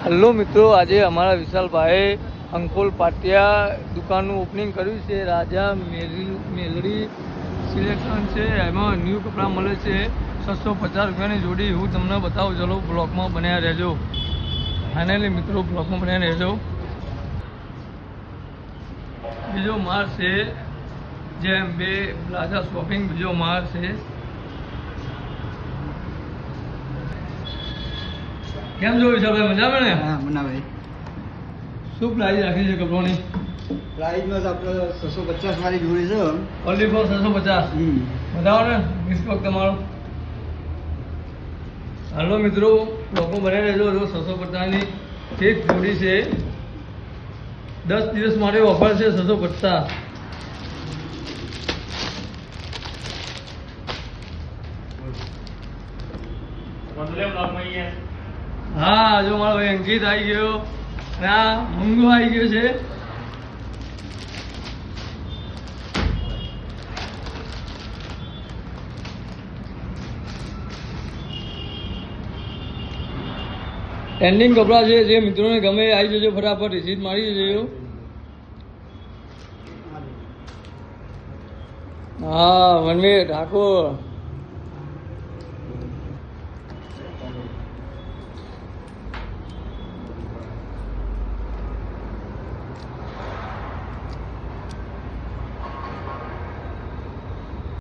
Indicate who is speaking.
Speaker 1: Hello મિત્રો, આજે અમારા વિશાલભાઈ અંકોલ પાટિયા દુકાનનું ઓપનિંગ કર્યું છે. રાજા મેલડી સિલેક્શન છે, એમાં ન્યૂ કપડાં મળે છે 650 રૂપિયાની જોડી. હું તમને બતાવું, ચલો બ્લોગમાં બન્યા રહેજો. ફાઇનલી મિત્રો બ્લોગમાં બન્યા રહેજો. બીજો માળ છે જેમ બે પ્લાઝા શોપિંગ, બીજો માળ છે. કેમ છો વિશાલભાઈ, મજામાં ને?
Speaker 2: હા મનાભાઈ.
Speaker 1: શું પ્રાઇસ રાખી છે કપડોની?
Speaker 2: પ્રાઇસમાં તો આપણે 650 વાળી જોડી છે.
Speaker 1: Only for 650. બતાવો ને ડિસ્કાઉન્ટ તમારો. હાલો મિત્રો, લોકો બને રહેજો. 650ની એક જોડી છે. 10 દિવસ માટે ઓફર છે 650. હા, જો મારો ભાઈ અંકિત આવી ગયો અને આ મંગુ આવી ગયો છે. ટ્રેન્ડિંગ કપડાં છે, જે મિત્રોને ગમે આવી જજો, ફટાફટ રિસીટ મારી જજો. હા, વનવે ઠાકોર.